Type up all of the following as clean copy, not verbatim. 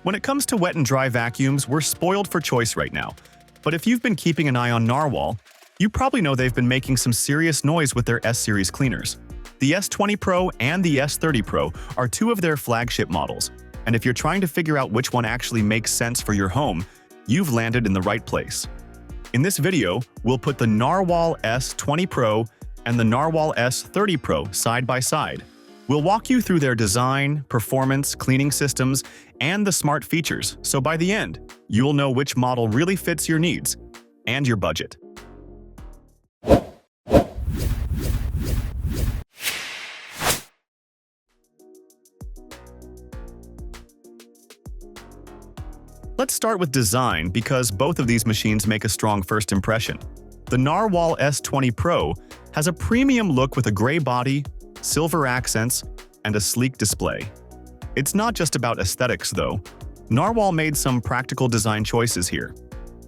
When it comes to wet and dry vacuums, we're spoiled for choice right now. But if you've been keeping an eye on Narwal, you probably know they've been making some serious noise with their S-series cleaners. The S20 Pro and the S30 Pro are two of their flagship models, and if you're trying to figure out which one actually makes sense for your home, you've landed in the right place. In this video, we'll put the Narwal S20 Pro and the Narwal S30 Pro side by side. We'll walk you through their design, performance, cleaning systems, and the smart features, so by the end, you'll know which model really fits your needs and your budget. Let's start with design because both of these machines make a strong first impression. The Narwal S20 Pro has a premium look with a gray body, silver accents, and a sleek display. It's not just about aesthetics, though. Narwal made some practical design choices here.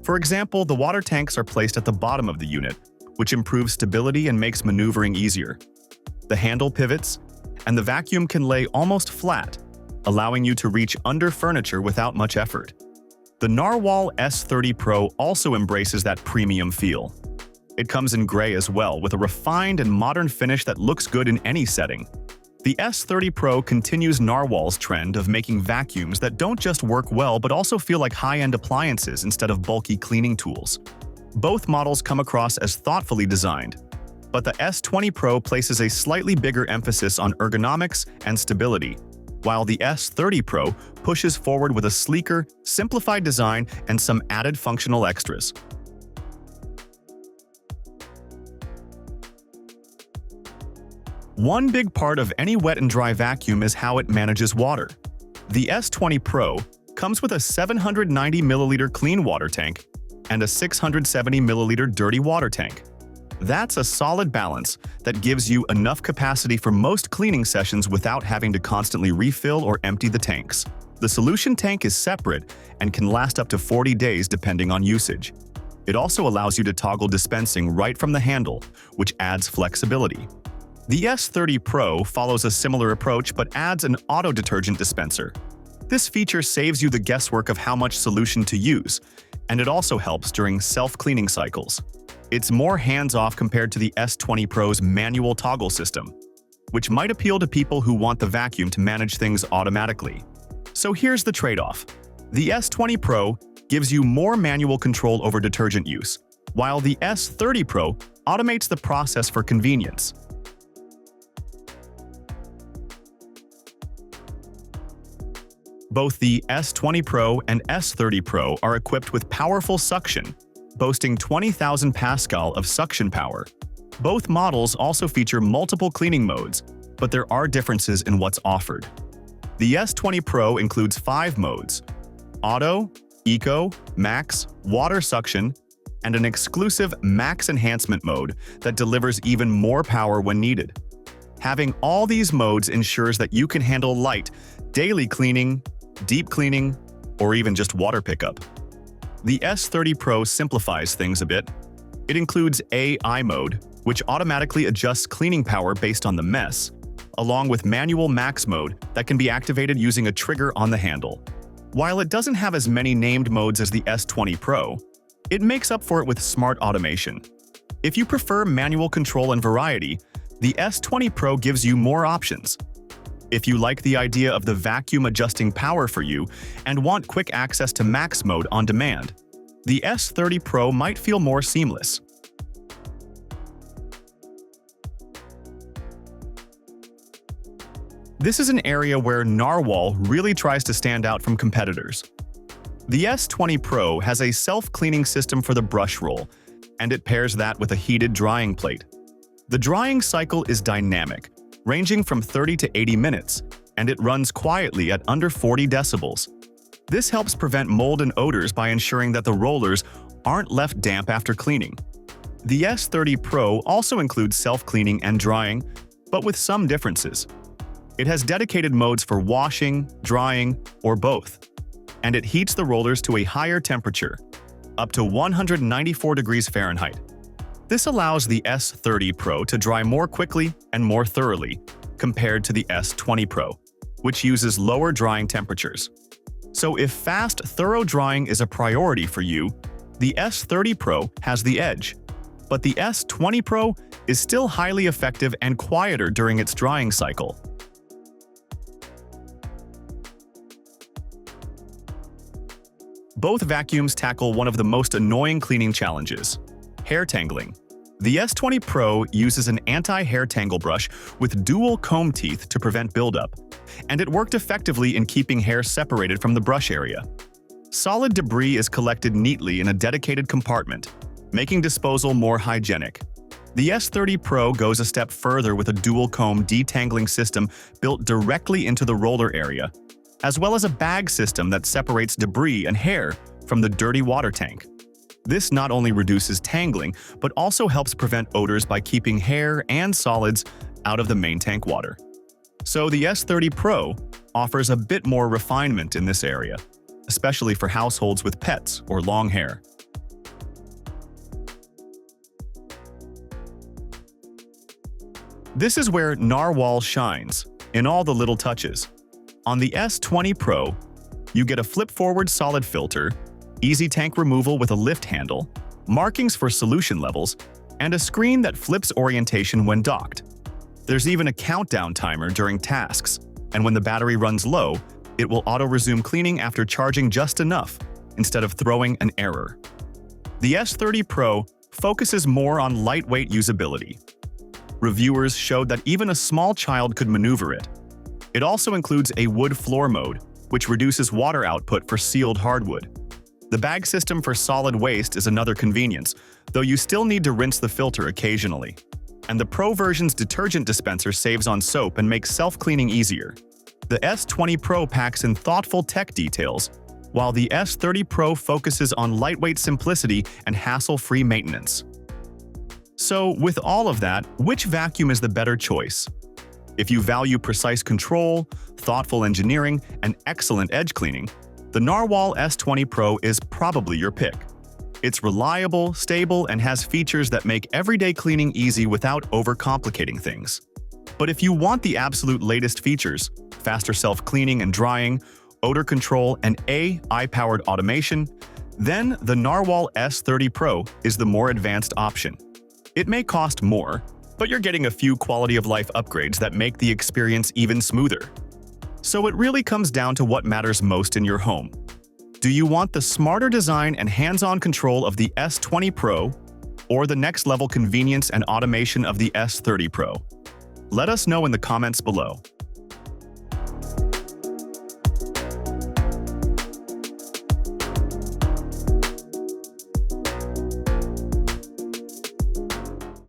For example, the water tanks are placed at the bottom of the unit, which improves stability and makes maneuvering easier. The handle pivots, and the vacuum can lay almost flat, allowing you to reach under furniture without much effort. The Narwal S30 Pro also embraces that premium feel. It comes in gray as well, with a refined and modern finish that looks good in any setting. The S30 Pro continues Narwal's trend of making vacuums that don't just work well but also feel like high-end appliances instead of bulky cleaning tools. Both models come across as thoughtfully designed, but the S20 Pro places a slightly bigger emphasis on ergonomics and stability, while the S30 Pro pushes forward with a sleeker, simplified design and some added functional extras. One big part of any wet and dry vacuum is how it manages water. The S20 Pro comes with a 790 milliliter clean water tank and a 670 milliliter dirty water tank. That's a solid balance that gives you enough capacity for most cleaning sessions without having to constantly refill or empty the tanks. The solution tank is separate and can last up to 40 days depending on usage. It also allows you to toggle dispensing right from the handle, which adds flexibility. The S30 Pro follows a similar approach but adds an auto detergent dispenser. This feature saves you the guesswork of how much solution to use, and it also helps during self-cleaning cycles. It's more hands-off compared to the S20 Pro's manual toggle system, which might appeal to people who want the vacuum to manage things automatically. So here's the trade-off. The S20 Pro gives you more manual control over detergent use, while the S30 Pro automates the process for convenience. Both the S20 Pro and S30 Pro are equipped with powerful suction, boasting 20,000 Pascal of suction power. Both models also feature multiple cleaning modes, but there are differences in what's offered. The S20 Pro includes 5 modes: Auto, Eco, Max, Water Suction, and an exclusive Max Enhancement mode that delivers even more power when needed. Having all these modes ensures that you can handle light, daily cleaning, deep cleaning, or even just water pickup. The S30 Pro simplifies things a bit. It includes AI mode, which automatically adjusts cleaning power based on the mess, along with manual max mode that can be activated using a trigger on the handle. While it doesn't have as many named modes as the S20 Pro, it makes up for it with smart automation. If you prefer manual control and variety, the S20 Pro gives you more options. If you like the idea of the vacuum adjusting power for you and want quick access to max mode on demand, the S30 Pro might feel more seamless. This is an area where Narwal really tries to stand out from competitors. The S20 Pro has a self-cleaning system for the brush roll, and it pairs that with a heated drying plate. The drying cycle is dynamic, ranging from 30 to 80 minutes, and it runs quietly at under 40 decibels. This helps prevent mold and odors by ensuring that the rollers aren't left damp after cleaning. The S30 Pro also includes self-cleaning and drying, but with some differences. It has dedicated modes for washing, drying, or both, and it heats the rollers to a higher temperature, up to 194 degrees Fahrenheit. This allows the S30 Pro to dry more quickly and more thoroughly compared to the S20 Pro, which uses lower drying temperatures. So if fast, thorough drying is a priority for you, the S30 Pro has the edge. But the S20 Pro is still highly effective and quieter during its drying cycle. Both vacuums tackle one of the most annoying cleaning challenges: hair tangling. The S20 Pro uses an anti-hair tangle brush with dual comb teeth to prevent buildup, and it worked effectively in keeping hair separated from the brush area. Solid debris is collected neatly in a dedicated compartment, making disposal more hygienic. The S30 Pro goes a step further with a dual comb detangling system built directly into the roller area, as well as a bag system that separates debris and hair from the dirty water tank. This not only reduces tangling, but also helps prevent odors by keeping hair and solids out of the main tank water. So the S30 Pro offers a bit more refinement in this area, especially for households with pets or long hair. This is where Narwal shines, in all the little touches. On the S20 Pro, you get a flip-forward solid filter, easy tank removal with a lift handle, markings for solution levels, and a screen that flips orientation when docked. There's even a countdown timer during tasks, and when the battery runs low, it will auto-resume cleaning after charging just enough, instead of throwing an error. The S30 Pro focuses more on lightweight usability. Reviewers showed that even a small child could maneuver it. It also includes a wood floor mode, which reduces water output for sealed hardwood. The bag system for solid waste is another convenience, though you still need to rinse the filter occasionally. And the Pro version's detergent dispenser saves on soap and makes self-cleaning easier. The S20 Pro packs in thoughtful tech details, while the S30 Pro focuses on lightweight simplicity and hassle-free maintenance. So, with all of that, which vacuum is the better choice? If you value precise control, thoughtful engineering, and excellent edge cleaning, the Narwal S20 Pro is probably your pick. It's reliable, stable, and has features that make everyday cleaning easy without overcomplicating things. But if you want the absolute latest features, faster self-cleaning and drying, odor control, and AI-powered automation, then the Narwal S30 Pro is the more advanced option. It may cost more, but you're getting a few quality-of-life upgrades that make the experience even smoother. So it really comes down to what matters most in your home. Do you want the smarter design and hands-on control of the S20 Pro, or the next-level convenience and automation of the S30 Pro? Let us know in the comments below.